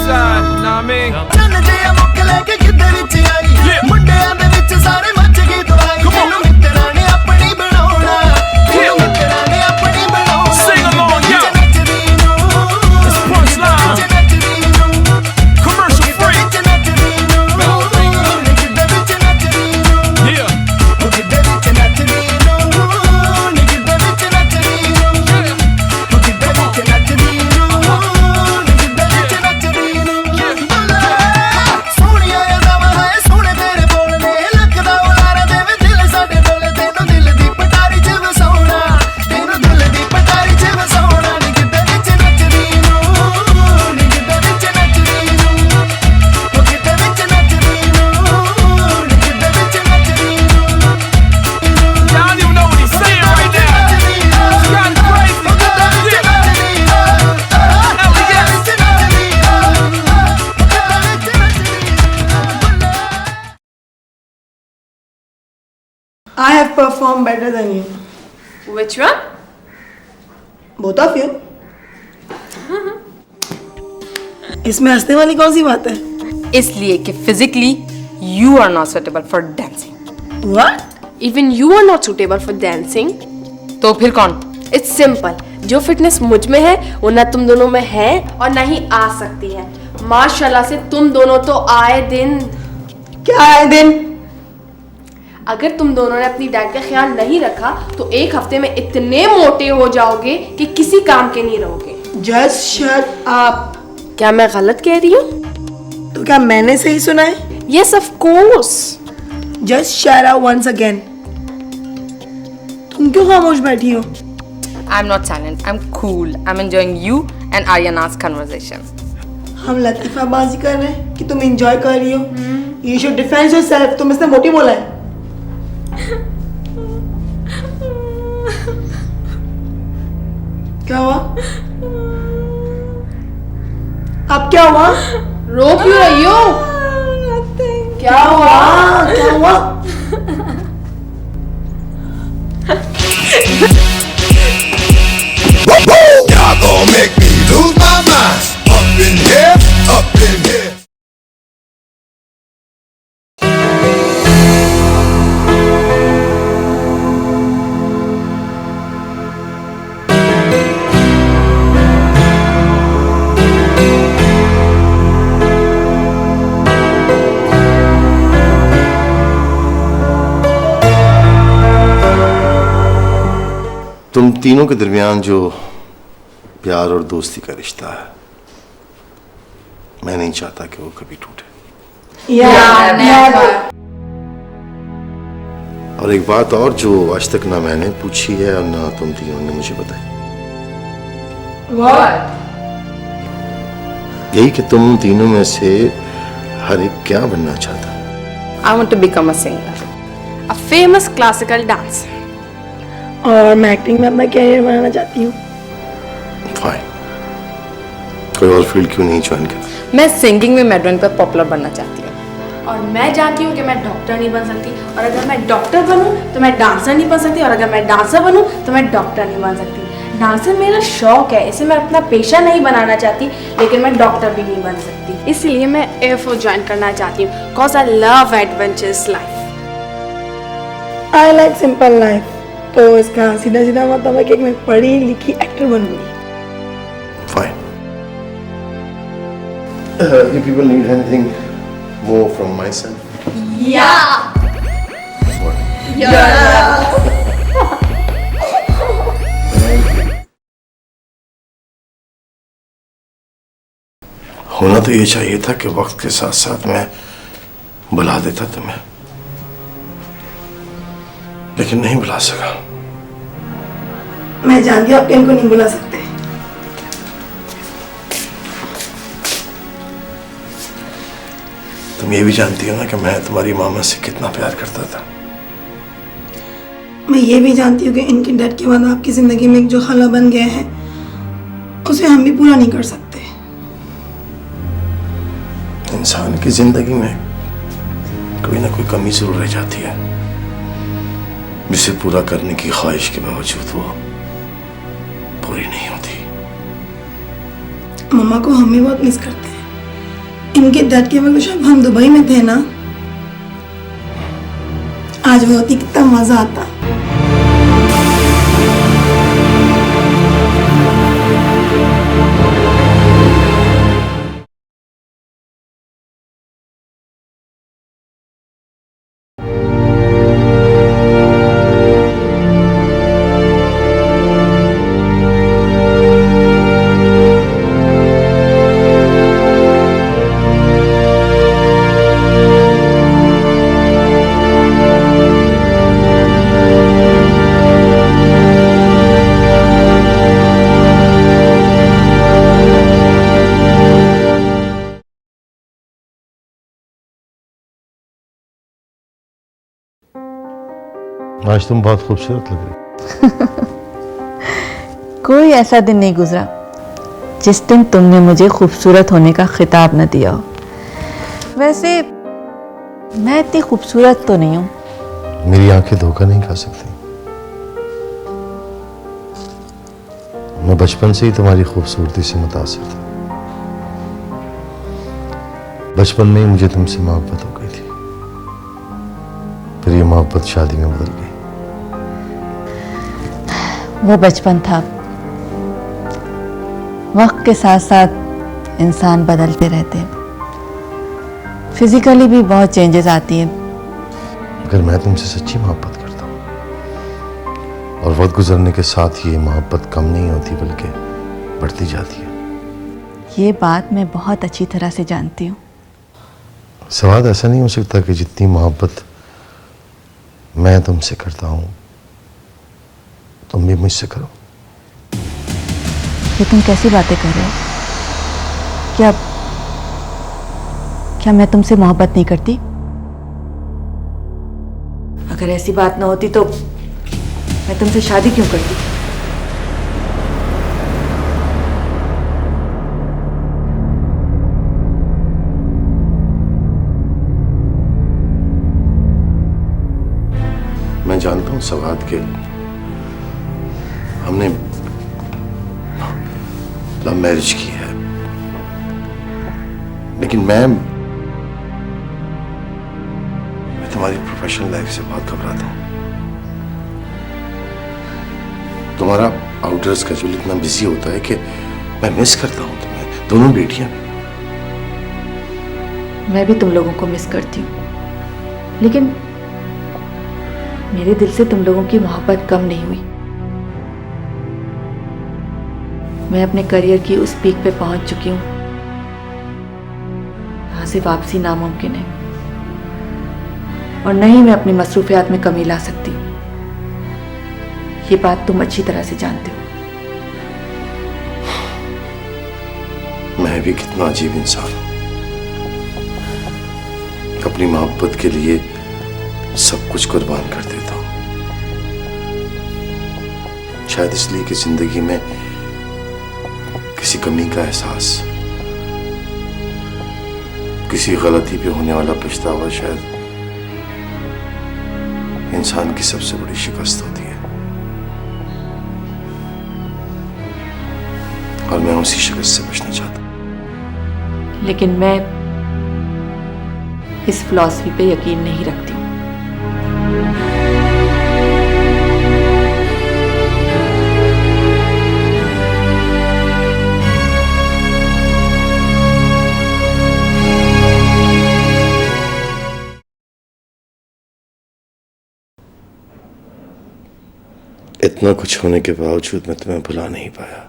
side, know what I mean? Sing along, yo. It's punchline. Commercial free. Yeah. I have performed better than you. Which one? Both of you. इसमें हंसने वाली कौन सी बात है? इसलिए कि physically you are not suitable for dancing. What? Even you are not suitable for dancing. तो फिर कौन? It's simple. जो फिटनेस मुझ में है वो ना तुम दोनों में है और ना ही आ सकती है. माशाल्लाह से तुम दोनों तो आए दिन. क्या आए दिन? अगर तुम दोनों ने अपनी डाइट का ख्याल नहीं रखा तो एक हफ्ते में इतने मोटे हो जाओगे कि किसी काम के नहीं रहोगे. Just shut up. क्या मैं गलत कह रही हूँ? तो क्या मैंने सही सुना है? Yes, of course. Just shut up once again. तुम क्यों खामोश बैठी हो? I'm not silent. I'm cool. I'm enjoying you and Aryana's conversation. हम लतीफाबाजी कर रहे हैं कि तुम enjoy कर रही हो. You should defend yourself. तुम इसने मोटी बोला है. क्या हुआ? अब क्या हुआ? रो क्यों रही हो? क्या हुआ? क्या हुआ? Y'all gon' make me lose my mind. Up in here, up in here. तुम तीनों के दरमियान जो प्यार और दोस्ती का रिश्ता है, मैं नहीं चाहता कि वो कभी टूटे. और एक बात और जो आज तक ना मैंने पूछी है और ना तुम तीनों ने मुझे बताई. What? यही कि तुम तीनों में से हर एक क्या बनना चाहता है. I want to become a singer. A famous classical dancer. और मैं एक्टिंग में अपना कैरियर बनाना चाहती हूँ. फाइन. कोई और फील्ड क्यों नहीं ज्वाइन करता? मैं सिंगिंग में मैडरन पर पॉपुलर बनना चाहती हूँ. और मैं जानती हूँ कि मैं डॉक्टर नहीं बन सकती और अगर मैं डॉक्टर बनूँ तो मैं डांसर नहीं बन सकती और अगर मैं डांसर बनूँ तो मैं डॉक्टर नहीं बन सकती. डांसर मेरा शौक है, इसे मैं अपना पेशा नहीं बनाना चाहती लेकिन मैं डॉक्टर भी नहीं बन सकती. इसलिए मैं एयरफोर्स ज्वाइन करना चाहती हूँ because I love adventurous life. I like simple life. तो इसका सीधा सीधा मतलब है कि मैं पढ़ी लिखी actor बनूंगी. Fine. You people need anything more from my side? होना तो ये चाहिए था कि वक्त के साथ साथ मैं बुला देता तुम्हें, लेकिन नहीं बुला सका. मैं जानती हूँ आप इनको नहीं बुला सकते. तुम ये भी जानती हो ना कि मैं तुम्हारी मामा से कितना प्यार करता था. मैं ये भी जानती हूँ कि इनकी डेथ के बाद आपकी जिंदगी में एक जो खला बन गया है उसे हम भी पूरा नहीं कर सकते. इंसान की जिंदगी में कोई ना कोई कमी जरूर रह जाती है जिसे पूरा करने की ख्वाहिश के बावजूद वो पूरी नहीं होती. मम्मा को हम भी बहुत मिस करते हैं इनके दर्द के वक्त जब हम दुबई में थे ना, आज वो होती कितना मजा आता। आज तुम बहुत खूबसूरत लग रही। कोई ऐसा दिन नहीं गुजरा जिस दिन तुमने मुझे खूबसूरत होने का खिताब न दिया हो। वैसे मैं इतनी खूबसूरत तो नहीं हूं। मेरी आंखें धोखा नहीं खा सकती। मैं बचपन से ही तुम्हारी खूबसूरती से मुतासिर था। बचपन में ही मुझे तुमसे मोहब्बत हो गई थी, फिर ये मोहब्बत शादी में बदल गई। वो बचपन था। वक्त के साथ साथ इंसान बदलते रहते हैं, फिजिकली भी बहुत चेंजेस आती हैं। मगर मैं तुमसे सच्ची मोहब्बत करता हूँ और वक्त गुजरने के साथ ये मोहब्बत कम नहीं होती बल्कि बढ़ती जाती है। ये बात मैं बहुत अच्छी तरह से जानती हूँ। सवाल ऐसा नहीं हो सकता कि जितनी मोहब्बत मैं तुमसे करता हूँ तुम भी मुझसे करो। ये तुम कैसी बातें कर रहे हो? क्या मैं तुमसे मोहब्बत नहीं करती? अगर ऐसी बात ना होती तो मैं तुमसे शादी क्यों करती? मैं जानता हूँ सवाद के हमने लव मैरिज की है, लेकिन मैं तुम्हारी प्रोफेशनल लाइफ से बहुत घबराता हूँ। तुम्हारा आउटर स्केड्यूल इतना बिजी होता है कि मैं मिस करता हूँ तुम्हें, दोनों बेटियां भी। मैं भी तुम लोगों को मिस करती हूँ, लेकिन मेरे दिल से तुम लोगों की मोहब्बत कम नहीं हुई। मैं अपने करियर की उस पीक पे पहुंच चुकी हूँ, यहाँ से वापसी नामुमकिन है और न ही मैं अपनी मसरूफियात में कमी ला सकती। ये बात तुम अच्छी तरह से जानते हो। मैं भी कितना अजीब इंसान हूं, अपनी मोहब्बत के लिए सब कुछ कुर्बान कर देता हूं। शायद इसलिए कि जिंदगी में किसी कमी का एहसास, किसी गलती पे होने वाला पछतावा शायद इंसान की सबसे बड़ी शिकस्त होती है, और मैं उसी शिकस्त से बचना चाहता हूं। लेकिन मैं इस फिलॉसफी पे यकीन नहीं रखती हूँ। इतना कुछ होने के बावजूद मैं तुम्हें भुला नहीं पाया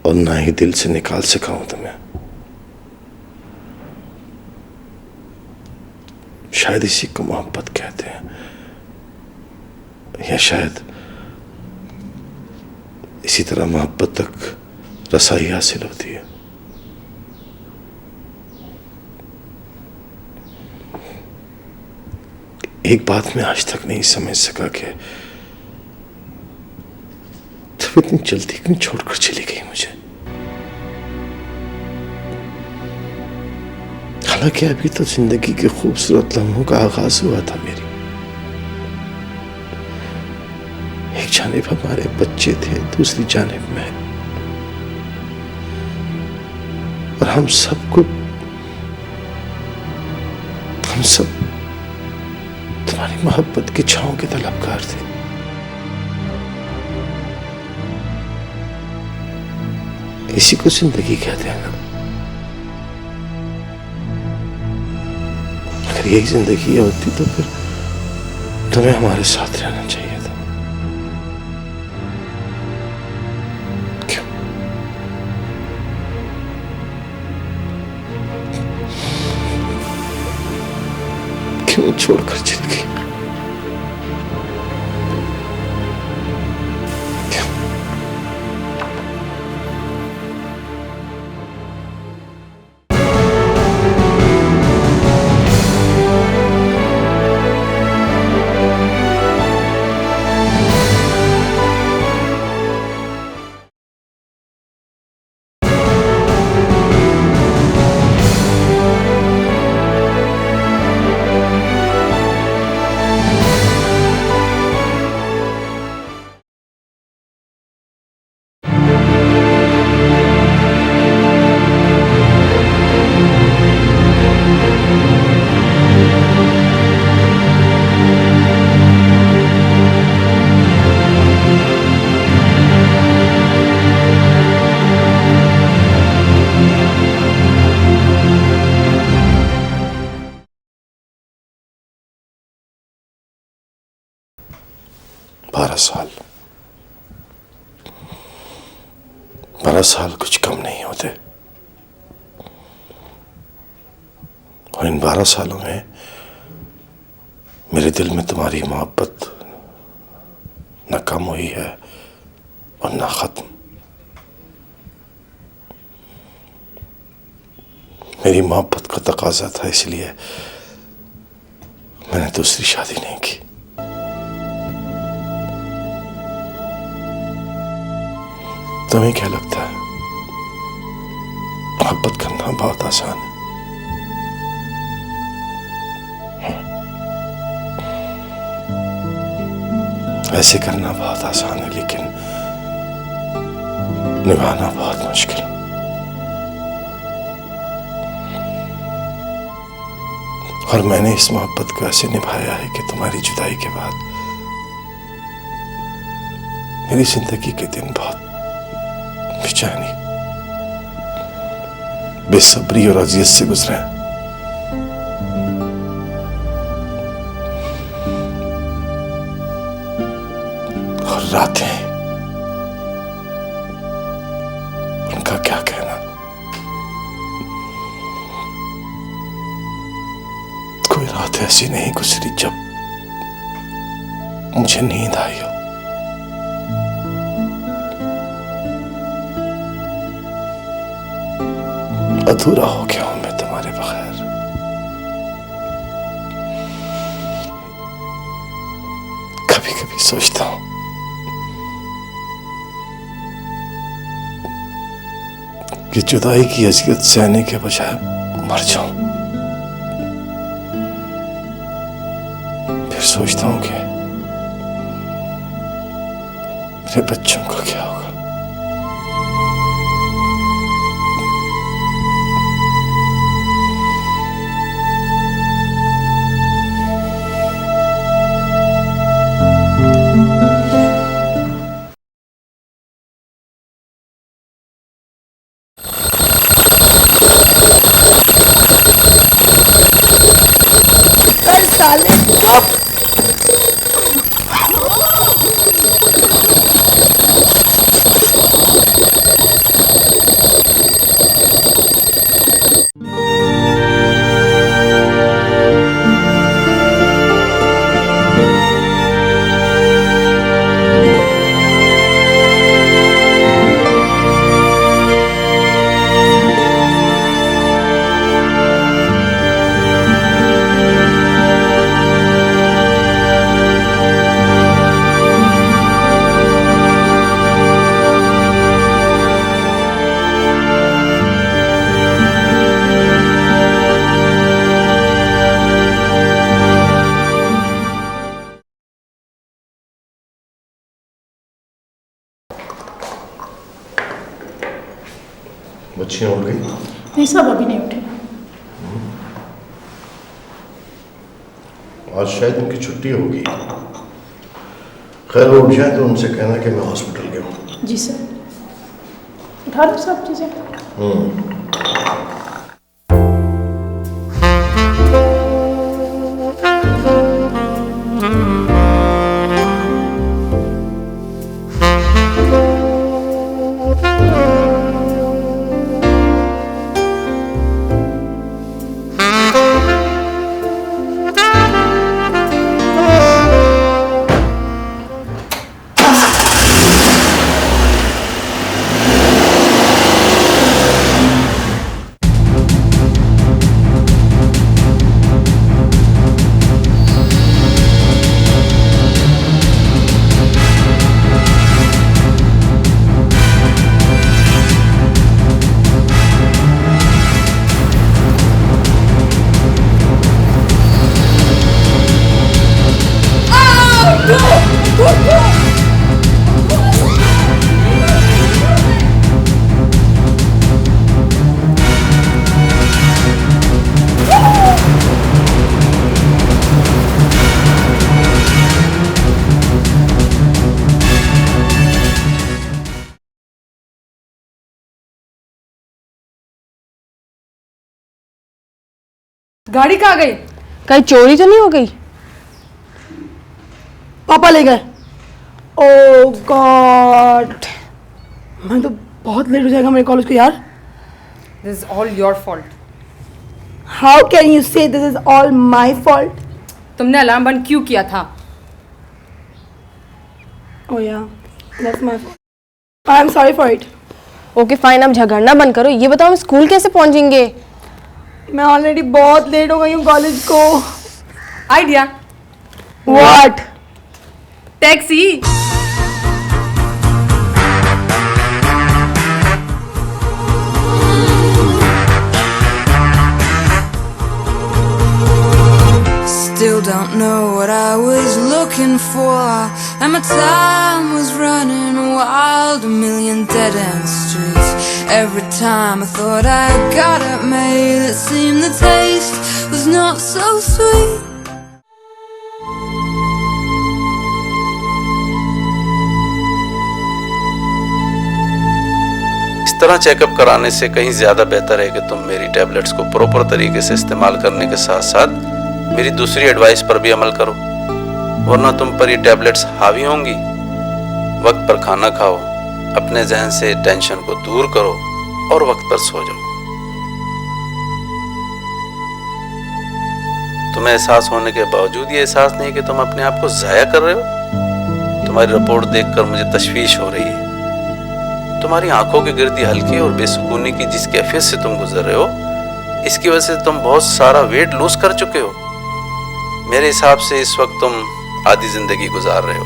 और ना ही दिल से निकाल सका हूं तुम्हें। शायद इसी को मोहब्बत कहते हैं, या शायद इसी तरह मोहब्बत तक रसाई हासिल होती है। एक बात मैं आज तक नहीं समझ सका कि तुम इतनी जल्दी क्यों छोड़कर चली गई मुझे। हालांकि अभी तो जिंदगी के खूबसूरत लम्हों का आगाज हुआ था मेरी। एक जानिब हमारे बच्चे थे, दूसरी जानिब मैं। और हम सब तुम्हारी मोहब्बत की छांव के तलबगार थे। इसी को जिंदगी कहते हैं ना। अगर यही जिंदगी होती तो फिर तुम्हें हमारे साथ रहना चाहिए था। क्यों? क्यों छोड़कर चल गई? बारह साल कुछ कम नहीं होते। और इन 12 सालों में मेरे दिल में तुम्हारी मोहब्बत न कम हुई है और न खत्म। मेरी मोहब्बत का तकाजा था, इसलिए मैंने दूसरी शादी नहीं की। तुम्हें क्या लगता है मोहब्बत करना बहुत आसान है? ऐसे करना बहुत आसान है, लेकिन निभाना बहुत मुश्किल। और मैंने इस मोहब्बत को ऐसे निभाया है कि तुम्हारी जुदाई के बाद मेरी जिंदगी के दिन बहुत बेचैनी, बेसब्री और अजियत से गुजरे। और रातें, उनका क्या कहना। कोई रात ऐसी नहीं गुजरी जब मुझे नींद आई हो। अधूरा हो गया हूं मैं तुम्हारे बगैर। कभी कभी सोचता हूं कि जुदाई की अजियत सहने के बजाय मर जाऊं। फिर सोचता हूं कि मेरे बच्चों का क्या होगा। साले बच्चियां उड़ गई? नहीं सब अभी नहीं उठे। आज शायद उनकी छुट्टी होगी। खैर वो उठ जाए तो उनसे कहना कि मैं हॉस्पिटल गया हूँ। जी सर, उठा लो सब चीज़ें। गाड़ी कहाँ गई? कहीं चोरी तो नहीं हो गई? पापा ले गए। ओह गॉड, मैं तो बहुत लेट हो जाएगा मेरे कॉलेज को यार। This is all your fault. How can you say this is all my fault? तुमने अलार्म बंद क्यों किया था? Oh yeah, that's my fault. I am sorry for it. Okay fine, अब झगड़ना बंद करो। ये बताओ हम स्कूल कैसे पहुंचेंगे? मैं ऑलरेडी बहुत लेट हो गई हूँ कॉलेज को। Idea. What? Taxi. Still don't know what I was looking for, and my time was running wild, a million dead-end streets. Every time I thought I got it made, it seemed the taste was not so sweet. इस तरह checkup कराने से कहीं ज्यादा बेहतर है कि तुम मेरी टैबलेट्स को प्रॉपर तरीके से इस्तेमाल करने के साथ साथ मेरी दूसरी एडवाइस पर भी अमल करो, वरना तुम पर ये टैबलेट्स हावी होंगी। वक्त पर खाना खाओ, अपने जहन से टेंशन को दूर करो और वक्त पर सो जाओ। तुम्हें एहसास होने के बावजूद ये एहसास नहीं कि तुम अपने आप को जाया कर रहे हो। तुम्हारी रिपोर्ट देखकर मुझे तशवीश हो रही है। तुम्हारी आंखों की गिरदी हल्की और बेसुकूनी की जिस कैफियत से तुम गुजर रहे हो, इसकी वजह से तुम बहुत सारा वेट लूज कर चुके हो। मेरे हिसाब से इस वक्त तुम आधी जिंदगी गुजार रहे हो।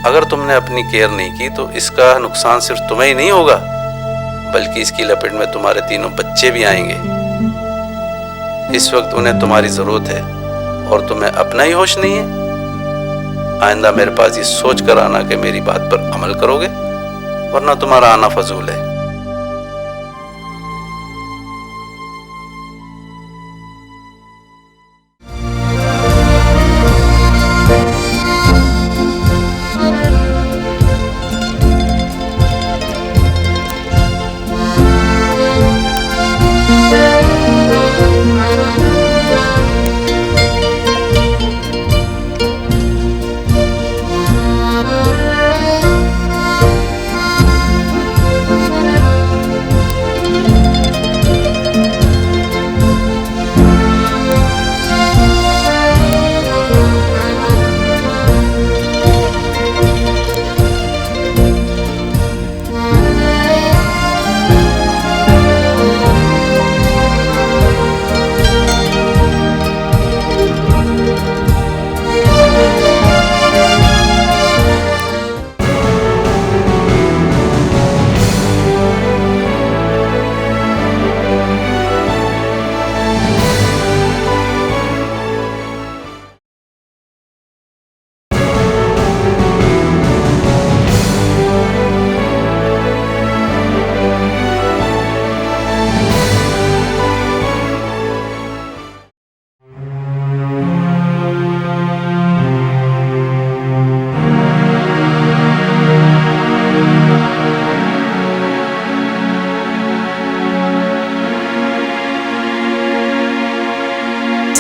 अगर तुमने अपनी केयर नहीं की तो इसका नुकसान सिर्फ तुम्हें ही नहीं होगा, बल्कि इसकी लपेट में तुम्हारे तीनों बच्चे भी आएंगे। इस वक्त उन्हें तुम्हारी जरूरत है और तुम्हें अपना ही होश नहीं है। आइंदा मेरे पास ये सोच कर आना कि मेरी बात पर अमल करोगे, वरना तुम्हारा आना फजूल है।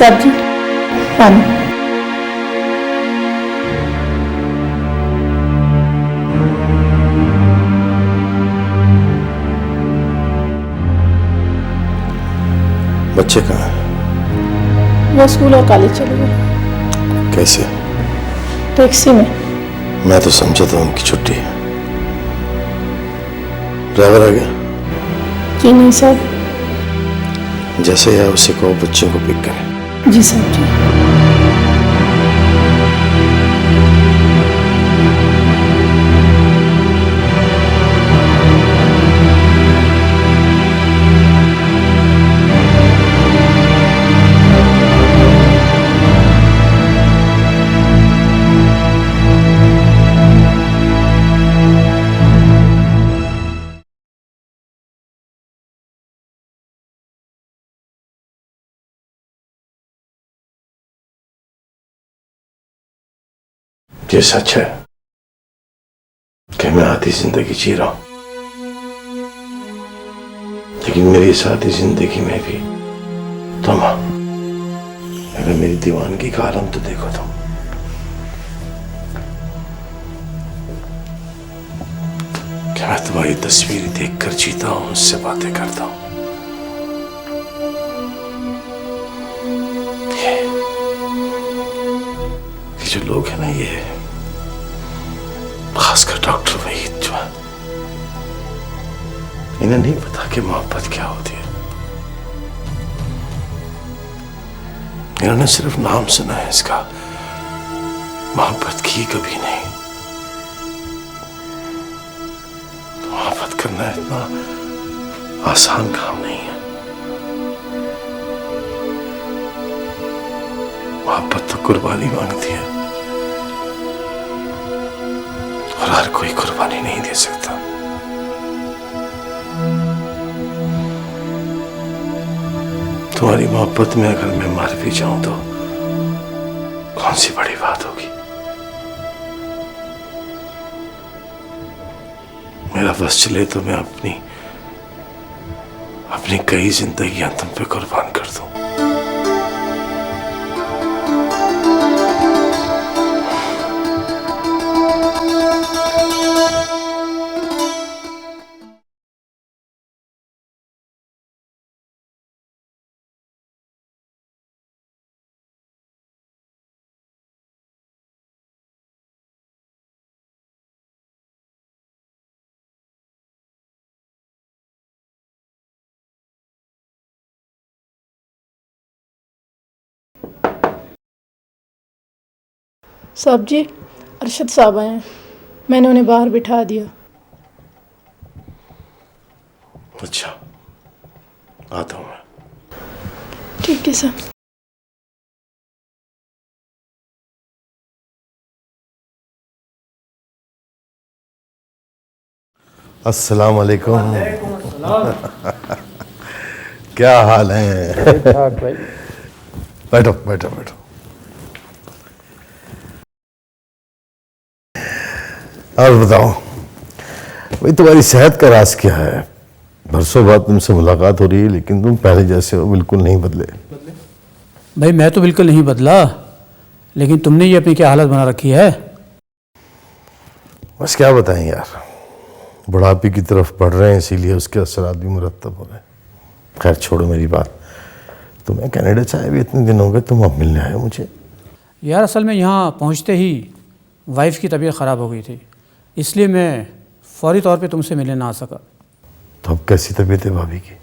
सब्जी पानी। बच्चे कहाँ हैं? वो स्कूल और कॉलेज चले गए। कैसे? टैक्सी में। मैं तो समझा था उनकी छुट्टी है। ड्राइवर आ गया? जी नहीं सर। जैसे है उसे कहो बच्चों को पिक करें। जी सर जी। ये सच है कि मैं आधी जिंदगी जी रहा हूं, लेकिन मेरी इस आधी जिंदगी में भी तुम, अगर मेरी दीवानगी का आलम तो देखो तुम। क्या मैं तुम्हारी तस्वीर देखकर जीता हूं, उससे बातें करता हूं। ये जो लोग हैं ना, ये खासकर डॉक्टर वहीद जो है, इन्हें नहीं पता कि मोहब्बत क्या होती है। इन्होंने सिर्फ नाम सुना है इसका, मोहब्बत की कभी नहीं। मोहब्बत करना इतना आसान काम नहीं है। मोहब्बत तो कुर्बानी मांगती है, और हर कोई कुर्बानी नहीं दे सकता। तुम्हारी मोहब्बत में अगर मैं मर भी जाऊं तो कौन सी बड़ी बात होगी। मेरा बस चले तो मैं अपनी कई जिंदगियां तुम पे कुर्बान कर दूं। साहब जी, अरशद साहब आए हैं, मैंने उन्हें बाहर बिठा दिया। अच्छा, आता हूं मैं। ठीक है सर। अस्सलाम वालेकुम। क्या हाल है? बैठो बैठो बैठो। और बताओ भाई, तुम्हारी सेहत का राज क्या है? बरसों बाद तुमसे मुलाकात हो रही है, लेकिन तुम पहले जैसे हो बिल्कुल नहीं बदले। भाई मैं तो बिल्कुल नहीं बदला, लेकिन तुमने ये अपनी क्या हालत बना रखी है? बस क्या बताएं यार, बुढ़ापे की तरफ बढ़ रहे हैं, इसीलिए उसके असरात भी मुरतब हो रहे हैं। खैर छोड़ो मेरी बात। तुम्हें कनाडा से आए भी इतने दिन हो गए, तुम अब मिलने आए हो मुझे? यार असल में यहाँ पहुँचते ही वाइफ की तबीयत ख़राब हो गई थी, इसलिए मैं फौरी तौर पे तुमसे मिलने ना आ सका। तो अब कैसी तबीयत है भाभी की?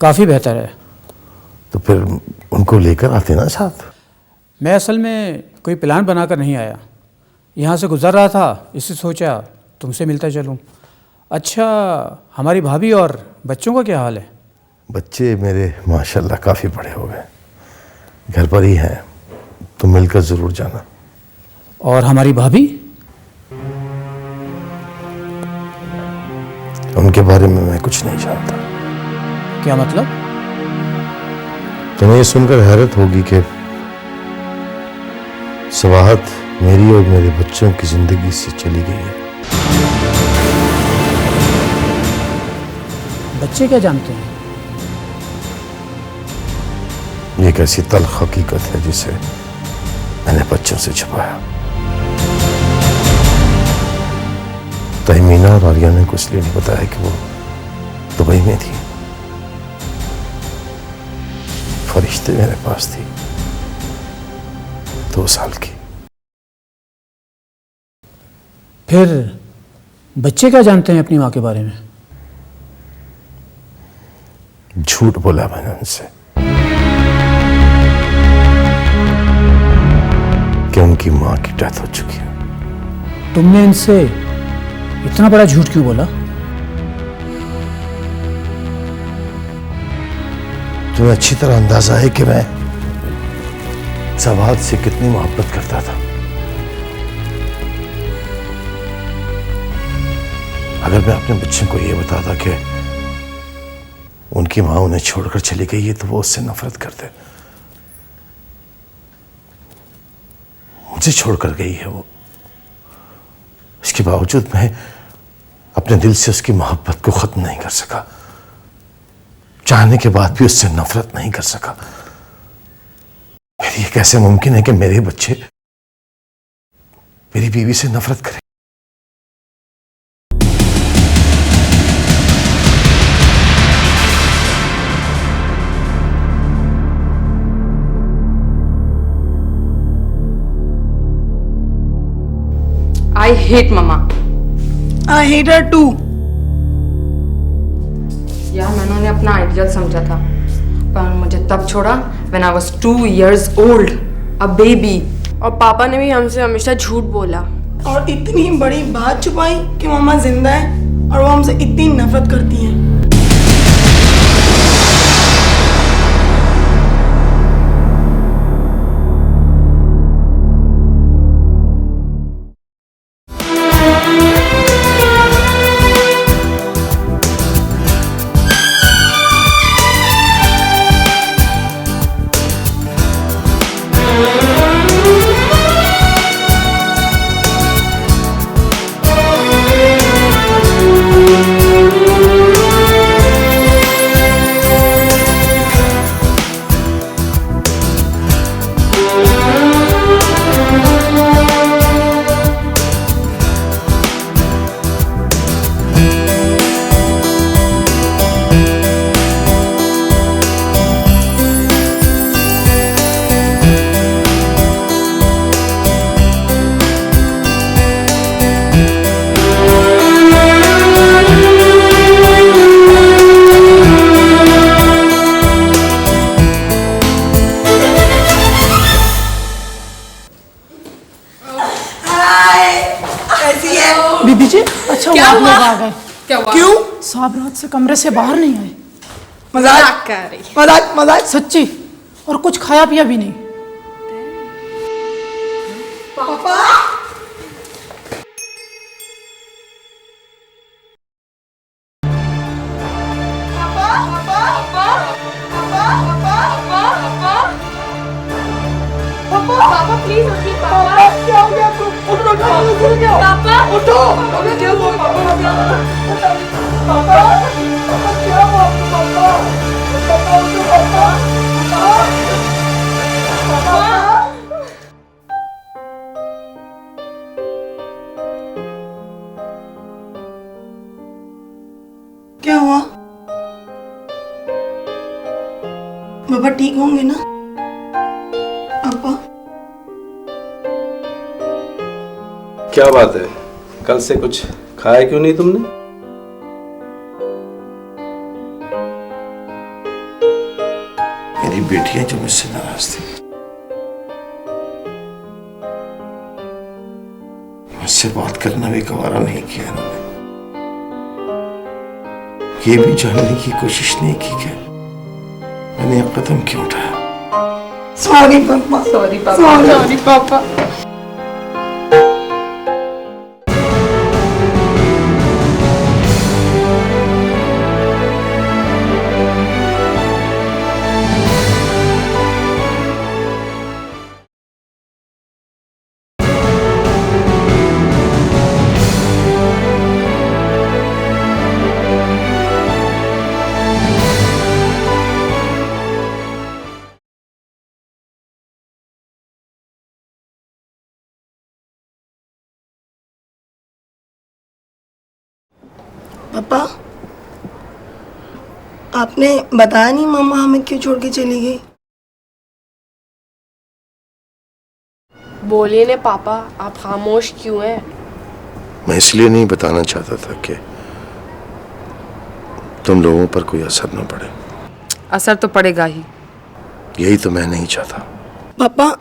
काफ़ी बेहतर है। तो फिर उनको लेकर आते ना साथ। मैं असल में कोई प्लान बनाकर नहीं आया, यहाँ से गुज़र रहा था, इससे सोचा तुमसे मिलता चलूँ। अच्छा, हमारी भाभी और बच्चों का क्या हाल है? बच्चे मेरे माशाल्लाह काफ़ी बड़े हो गए, घर पर ही हैं। तुम मिलकर ज़रूर जाना। और हमारी भाभी? उनके बारे में मैं कुछ नहीं जानता। क्या मतलब? तुम्हें ये सुनकर हैरत होगी कि सवाहत मेरी और मेरे बच्चों की जिंदगी से चली गई है। बच्चे क्या जानते हैं? ये एक ऐसी तल्ख हकीकत है जिसे मैंने बच्चों से छुपाया। तहमीना और आर्या ने कुछ लिए नहीं बताया कि वो दुबई में थी। फरिश्ते मेरे पास थी 2 साल की। फिर बच्चे क्या जानते हैं अपनी माँ के बारे में? झूठ बोला मैंने उनसे कि उनकी माँ की डेथ हो चुकी है। तुमने इनसे इतना बड़ा झूठ क्यों बोला? तुम्हें अच्छी तरह अंदाजा है कि मैं सवाद से कितनी मोहब्बत करता था। अगर मैं अपने बच्चों को यह बताता कि उनकी मां उन्हें छोड़कर चली गई है तो वो उससे नफरत करते। मुझे छोड़कर गई है वो, इसके बावजूद मैं अपने दिल से उसकी मोहब्बत को खत्म नहीं कर सका। चाहने के बाद भी उससे नफरत नहीं कर सका। फिर ये कैसे मुमकिन है कि मेरे बच्चे मेरी बीवी से नफरत करें? I hate Mama. I hate her too. यार मैंने उन्हें अपना आइडियल समझा था, पर मुझे तब छोड़ा when I was 2 years old, a baby. और पापा ने भी हमसे हमेशा झूठ बोला और इतनी बड़ी बात छुपाई कि मम्मा जिंदा है और वो हमसे इतनी नफरत करती हैं। बीबी जी, अच्छा हुआ आप लोग आ गए। क्या हुआ? क्यों? साहब रात से कमरे से बाहर नहीं आए। मजाक कर रही। मजाक मजाक। सच्ची, और कुछ खाया पिया भी नहीं। पापा पापा प्लीज उठिए पापा। क्या हो गया आपको? उठो पापा उठो। क्या हुआ पापा? पापा क्या हुआ आपको? पापा उठो पापा। क्या हुआ? पापा ठीक होंगे ना? पापा क्या बात है, कल से कुछ खाया क्यों नहीं तुमने? मेरी बेटियां जो मुझसे नाराज थी, मुझसे बात करना भी गवारा नहीं किया इन्होंने। ये भी जानने की कोशिश नहीं की कि मैंने अब कदम क्यों उठाया। सॉरी पापा। सॉरी पापा। सॉरी पापा। पापा, आपने बताया नहीं मम्मा हमें क्यों छोड़ के चली गई? बोलिए ने पापा, आप खामोश क्यों हैं? मैं इसलिए नहीं बताना चाहता था कि तुम लोगों पर कोई असर न पड़े। असर तो पड़ेगा ही। यही तो मैं नहीं चाहता। पापा,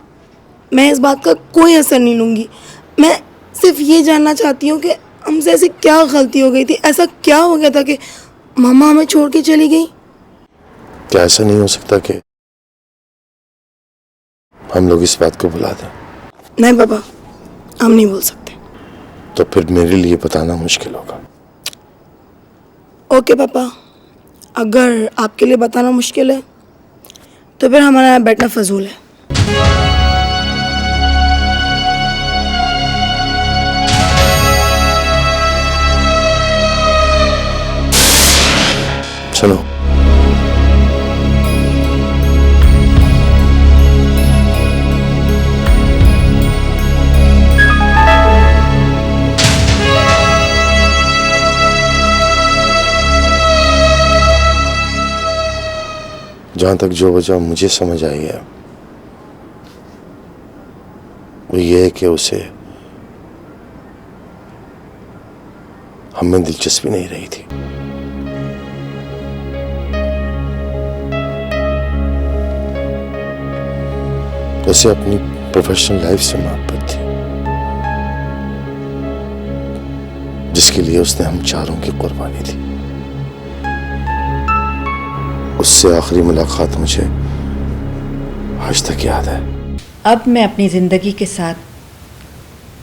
मैं इस बात का कोई असर नहीं लूंगी। मैं सिर्फ ये जानना चाहती हूँ कि हमसे ऐसी क्या गलती हो गई थी, ऐसा क्या हो गया था कि मम्मा हमें छोड़ के चली गई? क्या ऐसा नहीं हो सकता कि हम लोग इस बात को भुला दें? नहीं पापा, हम नहीं बोल सकते। तो फिर मेरे लिए बताना मुश्किल होगा। ओके पापा, अगर आपके लिए बताना मुश्किल है तो फिर हमारा यहाँ बैठना फजूल है। चलो। जहां तक जो वजह मुझे समझ आई है वो ये है कि उसे हमें दिलचस्पी नहीं रही थी। उसे अपनी प्रोफेशनल लाइफ से मोहब्बत थी, जिसके लिए उसने हम चारों की कुर्बानी दी। उससे आखिरी मुलाकात मुझे आज तक याद है। अब मैं अपनी ज़िंदगी के साथ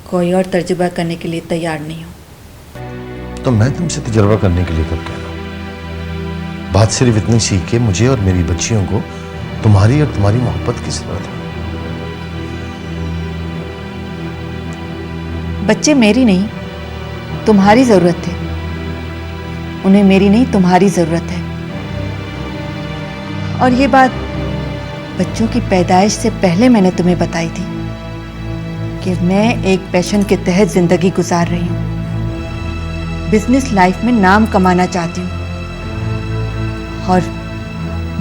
कोई और तजुर्बा करने के लिए तैयार नहीं हूँ। तो मैं तुमसे तजुर्बा करने के लिए कब कह रहा हूँ? बात सिर्फ इतनी सी कि मुझे और मेरी बच्चियों को तुम्हारी और तुम्हारी मोहब्बत की जरूरत है। बच्चे मेरी नहीं, तुम्हारी ज़रूरत है। उन्हें मेरी नहीं, तुम्हारी ज़रूरत है। और ये बात बच्चों की पैदाइश से पहले मैंने तुम्हें बताई थी कि मैं एक पैशन के तहत ज़िंदगी गुजार रही हूँ। बिजनेस लाइफ में नाम कमाना चाहती हूँ और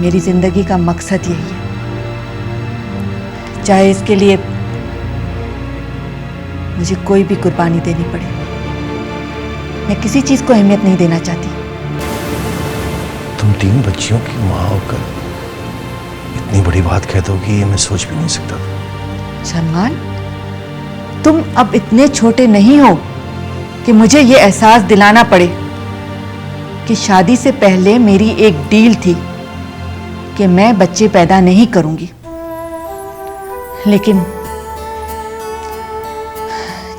मेरी ज़िंदगी का मकसद यही है। चाहे इसके लिए मुझे कोई भी कुर्बानी देनी पड़े, मैं किसी चीज़ को अहमियत नहीं देना चाहती। तुम 3 बच्चियों की माँ होकर इतनी बड़ी बात कह दोगी, ये मैं सोच भी नहीं सकता था। सलमान, तुम अब इतने छोटे नहीं हो कि मुझे ये एहसास दिलाना पड़े कि शादी से पहले मेरी एक डील थी कि मैं बच्चे पैदा नहीं करूंगी। लेकिन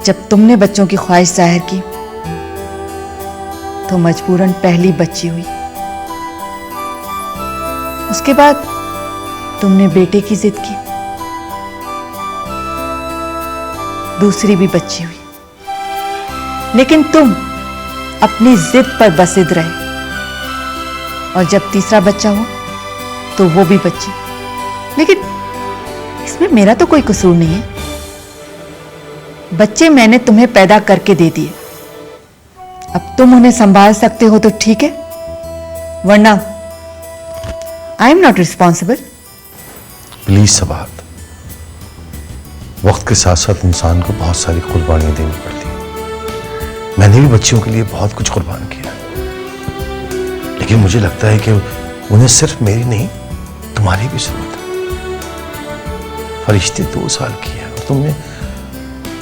जब तुमने बच्चों की ख्वाहिश जाहिर की तो मजबूरन पहली बच्ची हुई। उसके बाद तुमने बेटे की जिद की, दूसरी भी बच्ची हुई। लेकिन तुम अपनी जिद पर बसिद रहे और जब तीसरा बच्चा हुआ तो वो भी बच्ची। लेकिन इसमें मेरा तो कोई कसूर नहीं है। बच्चे मैंने तुम्हें पैदा करके दे दिए, अब तुम उन्हें संभाल सकते हो तो ठीक है, वरना I am not responsible. Please सबात, वक्त के साथ साथ इंसान को बहुत सारी कुर्बानियां देनी पड़ती हैं। मैंने भी बच्चियों के लिए बहुत कुछ कुर्बान किया, लेकिन मुझे लगता है कि उन्हें सिर्फ मेरी नहीं, तुम्हारी भी जरूरत है। फरिश्ते 2 साल की है और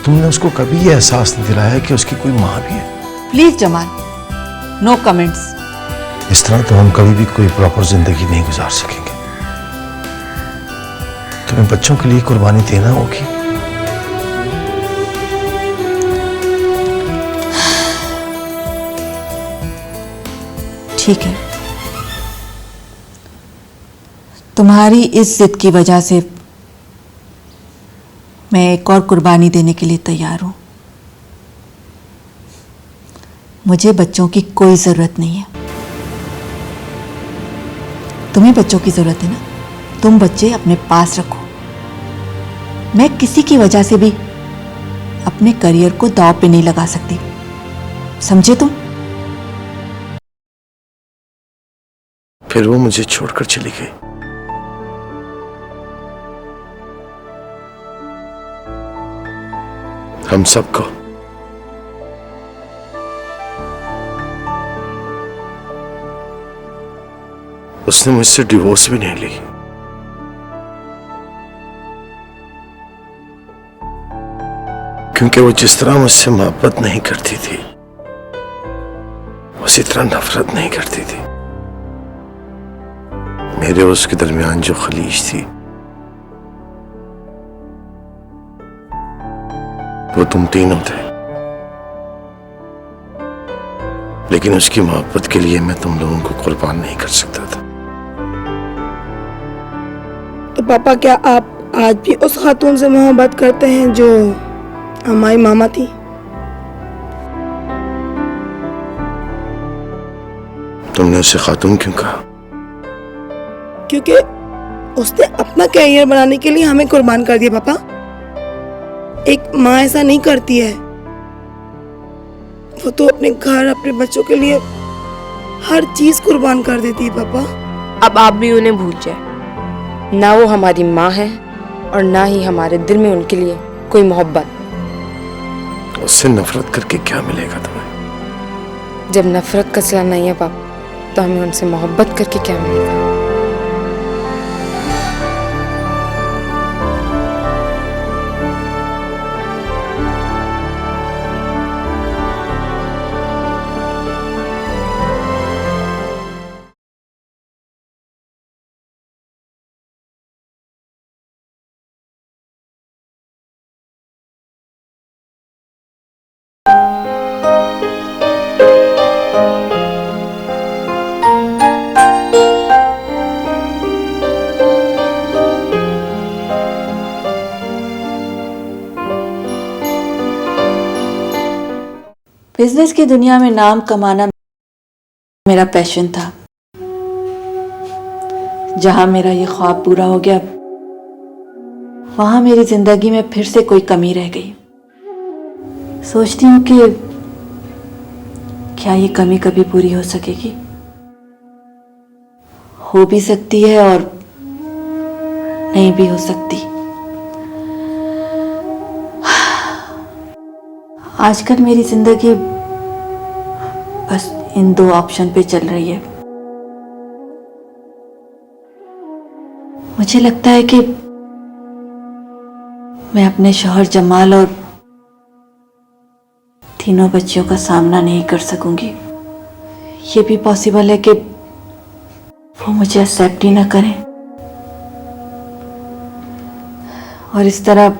तुमने उसको कभी ये एहसास नहीं दिलाया कि उसकी कोई माँ भी है। Please Jamal, no comments. इस तरह तो हम कभी भी कोई प्रॉपर जिंदगी नहीं गुजार सकेंगे। तुम्हें बच्चों के लिए कुर्बानी देना होगी। ठीक है, तुम्हारी इस जिद की वजह से मैं एक और कुर्बानी देने के लिए तैयार हूं। मुझे बच्चों की कोई जरूरत नहीं है। तुम्हें बच्चों की जरूरत है ना, तुम बच्चे अपने पास रखो। मैं किसी की वजह से भी अपने करियर को दांव पे नहीं लगा सकती, समझे तुम? फिर वो मुझे छोड़कर चली गई। हम सबको उसने मुझसे डिवोर्स भी नहीं ली। क्योंकि वो जिस तरह मुझसे मोहब्बत नहीं करती थी, उसी तरह नफरत नहीं करती थी। मेरे और उसके दरमियान जो खलीज थी वो तुम तीनों थे। लेकिन उसकी मोहब्बत के लिए मैं तुम लोगों को कुर्बान नहीं कर सकता था। तो पापा, क्या आप आज भी उस खातून से मोहब्बत करते हैं जो हमारी मामा थी? तुमने उसे खातून क्यों कहा? क्योंकि उसने अपना करियर बनाने के लिए हमें कुर्बान कर दिया पापा। एक माँ ऐसा नहीं करती है। वो तो अपने घर, अपने बच्चों के लिए हर चीज कुर्बान कर देती है पापा। अब आप भी उन्हें भूल जाए। ना वो हमारी माँ है और ना ही हमारे दिल में उनके लिए कोई मोहब्बत। उससे नफरत करके क्या मिलेगा तुम्हें? जब नफरत का सिला नहीं है पापा, तो हमें उनसे मोहब्बत करके क्या मिलेगा? बिजनेस की दुनिया में नाम कमाना मेरा पैशन था। जहां मेरा ये ख्वाब पूरा हो गया, वहां मेरी जिंदगी में फिर से कोई कमी रह गई। सोचती हूँ कि क्या ये कमी कभी पूरी हो सकेगी? हो भी सकती है और नहीं भी हो सकती। आजकल मेरी जिंदगी बस इन दो ऑप्शन पे चल रही है। मुझे लगता है कि मैं अपने शौहर जमाल और तीनों बच्चियों का सामना नहीं कर सकूंगी। ये भी पॉसिबल है कि वो मुझे एक्सेप्ट ही ना करें और इस तरह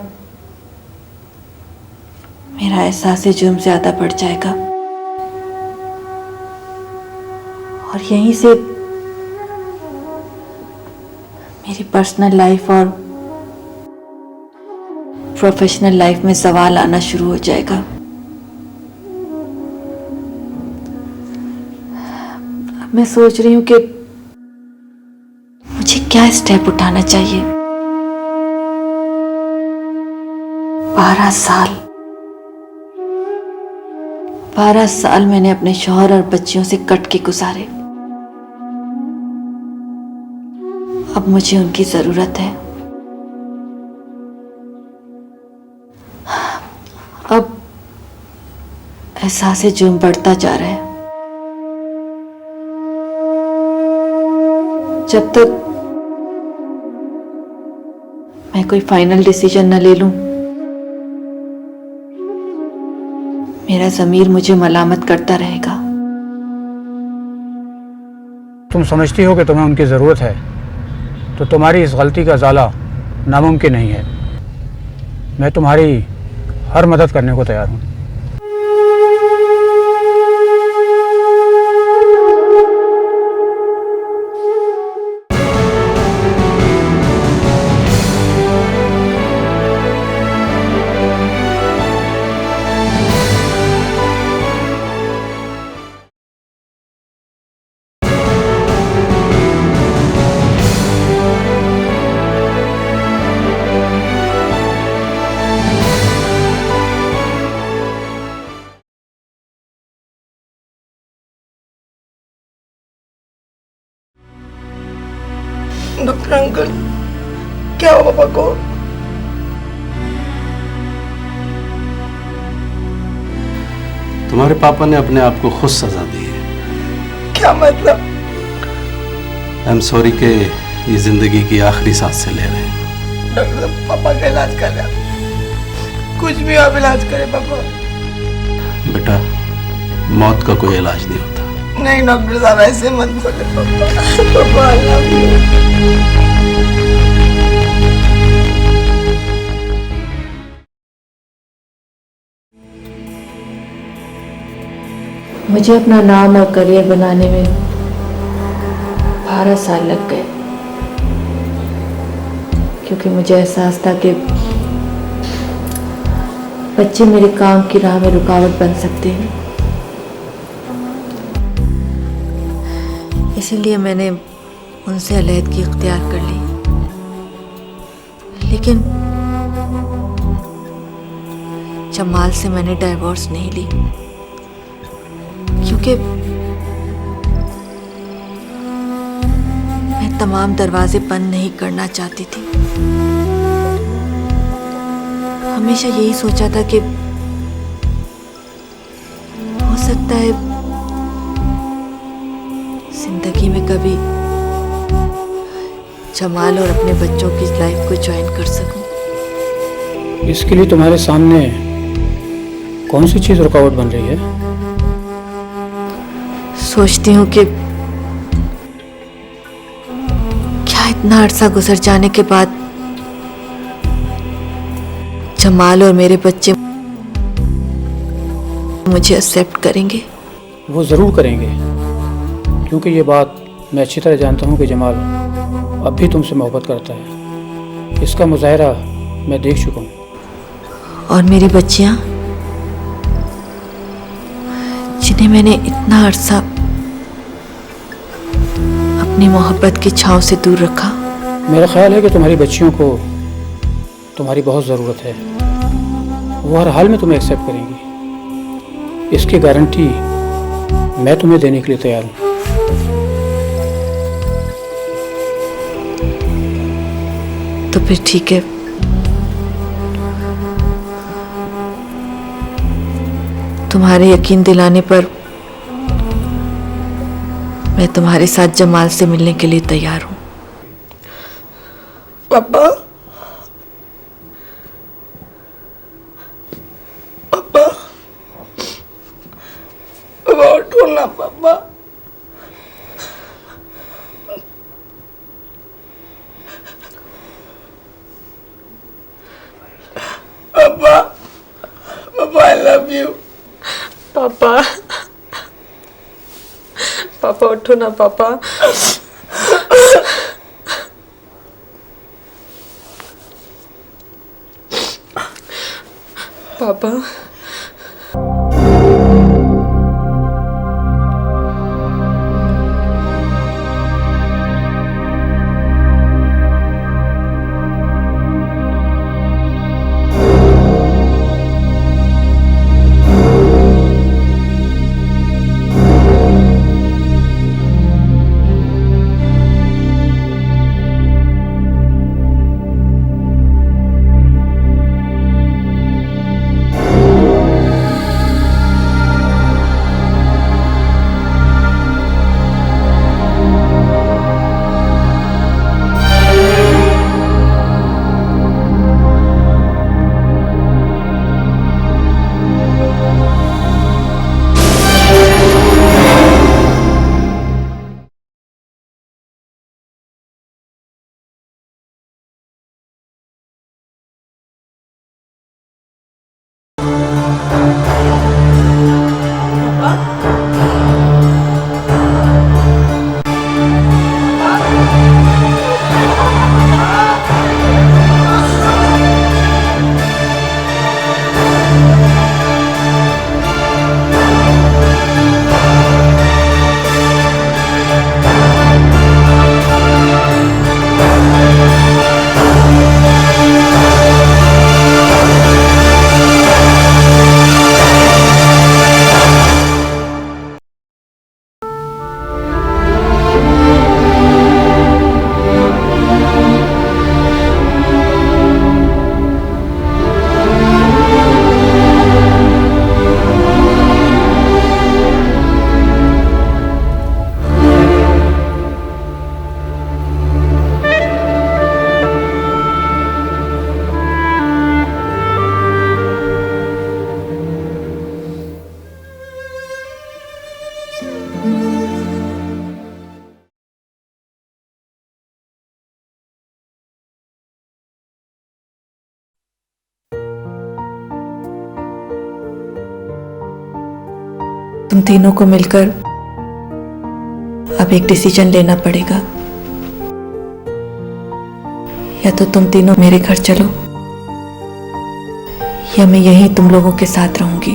मेरा एहसास जुर्म ज्यादा बढ़ जाएगा और यहीं से मेरी पर्सनल लाइफ और प्रोफेशनल लाइफ में सवाल आना शुरू हो जाएगा। अब मैं सोच रही हूं कि मुझे क्या स्टेप उठाना चाहिए। 12 साल मैंने अपने शौहर और बच्चियों से कट के गुजारे। अब मुझे उनकी जरूरत है। अब एहसास जुर्म बढ़ता जा रहा है। जब तक मैं कोई फाइनल डिसीजन न ले लूं, मेरा ज़मीर मुझे मलामत करता रहेगा। तुम समझती हो कि तुम्हें उनकी ज़रूरत है, तो तुम्हारी इस गलती का ज़ाला नामुमकिन नहीं है। मैं तुम्हारी हर मदद करने को तैयार हूँ। डॉक्टर अंकल, क्या हुआ पापा को? तुम्हारे पापा ने अपने आप को खुद सजा दी है। क्या मतलब? आई एम सॉरी कि ये जिंदगी की आखिरी सांस से ले रहे हैं। डॉक्टर साहब पापा का इलाज कर रहे हैं, कुछ भी आप इलाज करें पापा। बेटा, मौत का कोई इलाज नहीं होता। नहीं डॉक्टर साहब ऐसे मत बोले पापा। पापा I love you। मुझे अपना नाम और करियर बनाने में 12 साल लग गए, क्योंकि मुझे एहसास था कि बच्चे मेरे काम की राह में रुकावट बन सकते हैं। इसीलिए मैंने उनसे अलहदगी इख्तियार कर ली। लेकिन जमाल से मैंने डाइवोर्स नहीं ली, क्योंकि मैं तमाम दरवाजे बंद नहीं करना चाहती थी। हमेशा यही सोचा था कि हो सकता है जिंदगी में कभी जमाल और अपने बच्चों की लाइफ को ज्वाइन कर सकूं। इसके लिए तुम्हारे सामने कौन सी चीज़ रुकावट बन रही है? सोचती हूँ कि क्या इतना अरसा गुजर जाने के बाद जमाल और मेरे बच्चे मुझे एक्सेप्ट करेंगे। वो ज़रूर करेंगे, क्योंकि ये बात मैं अच्छी तरह जानता हूँ कि जमाल अब भी तुमसे मोहब्बत करता है। इसका मुजाहरा मैं देख चुका हूँ। और मेरी बच्चियाँ, जिन्हें मैंने इतना अरसा अपनी मोहब्बत की छांव से दूर रखा। मेरा ख्याल है कि तुम्हारी बच्चियों को तुम्हारी बहुत ज़रूरत है। वो हर हाल में तुम्हें एक्सेप्ट करेंगी, इसकी गारंटी मैं तुम्हें देने के लिए तैयार हूँ। तो फिर ठीक है, तुम्हारे यकीन दिलाने पर मैं तुम्हारे साथ जमाल से मिलने के लिए तैयार हूँ। पापा, पापा, पापा उठो ना पापा। पापा, पापा I love you। पापा, पापा उठो ना पापा। पापा, तुम तीनों को मिलकर अब एक डिसीजन लेना पड़ेगा। या तो तुम तीनों मेरे घर चलो या मैं यहीं तुम लोगों के साथ रहूंगी।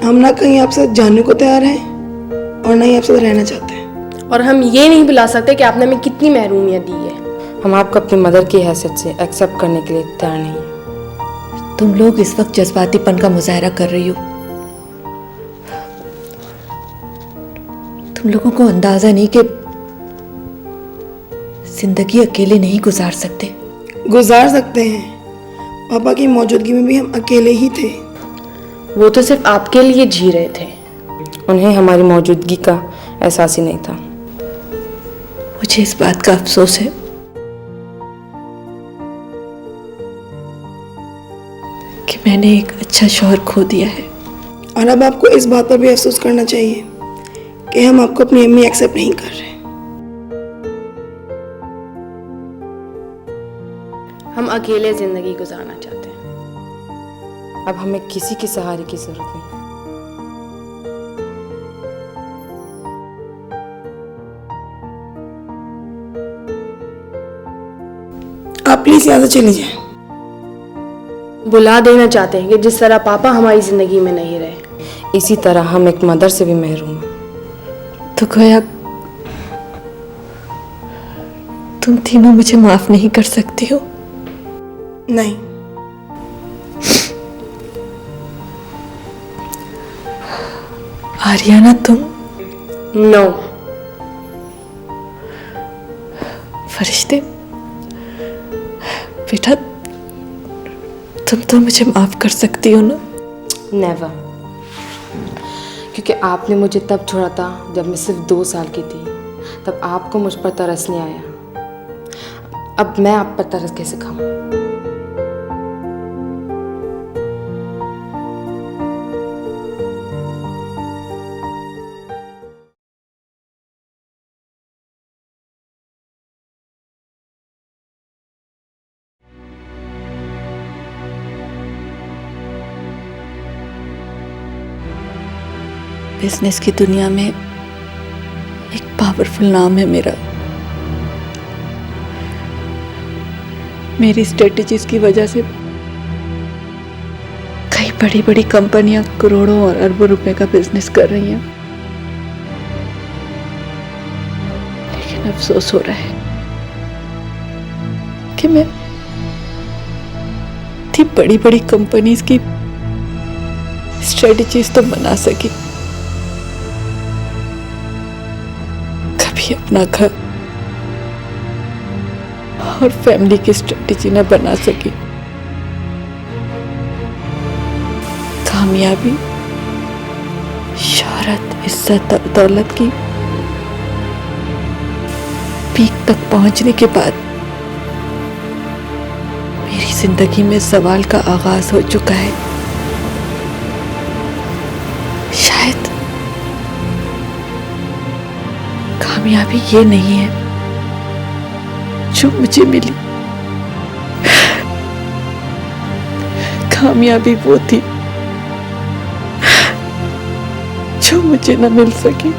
हम ना कहीं आपसे जाने को तैयार हैं और ना ही आपसे रहना चाहते हैं। और हम ये नहीं भुला सकते कि आपने हमें कितनी महरूमियत दी है। हम आपको अपनी मदर की हैसियत से एक्सेप्ट करने के लिए तैयार नहीं। तुम लोग इस वक्त जज्बातीपन का मुजाहरा कर रही हो। तुम लोगों को अंदाजा नहीं कि जिंदगी अकेले नहीं गुजार सकते। गुजार सकते हैं। पापा की मौजूदगी में भी हम अकेले ही थे। वो तो सिर्फ आपके लिए जी रहे थे। उन्हें हमारी मौजूदगी का एहसास ही नहीं था। मुझे इस बात का अफसोस है कि मैंने एक अच्छा शौहर खो दिया है। और अब आपको इस बात पर भी अफसोस करना चाहिए कि हम आपको अपनी अम्मी एक्सेप्ट नहीं कर रहे। हम अकेले जिंदगी गुजारना चाहते हैं। अब हमें किसी के सहारे की जरूरत नहीं। आप प्लीज यहाँ से चली जाएं। बुला देना चाहते हैं कि जिस तरह पापा हमारी जिंदगी में नहीं रहे, इसी तरह हम एक मदर से भी महरूम हैं। तो गोया तुम तीनों मुझे माफ नहीं कर सकती हो? नहीं। आर्याना तुम? नो। फरिश्ते बेटा, तुम तो मुझे माफ कर सकती हो ना? नेवर। क्योंकि आपने मुझे तब छोड़ा था जब मैं सिर्फ 2 साल की थी। तब आपको मुझ पर तरस नहीं आया। अब मैं आप पर तरस कैसे खाऊं? बिजनेस की दुनिया में एक पावरफुल नाम है मेरा। मेरी स्ट्रेटजीज की वजह से कई बड़ी बड़ी कंपनियां करोड़ों और अरबों रुपए का बिजनेस कर रही हैं। लेकिन अफसोस हो रहा है कि मैं इतनी बड़ी बड़ी कंपनीज की स्ट्रेटजीज तो बना सकी, कभी अपना घर और फैमिली की स्ट्रेटजी न बना सकी। कामयाबी, शोहरत, इज्जत और दौलत की पीक तक पहुंचने के बाद मेरी जिंदगी में सवाल का आगाज हो चुका है। शायद कामयाबी ये नहीं है जो मुझे मिली। कामयाबी वो थी जो मुझे न मिल सकी।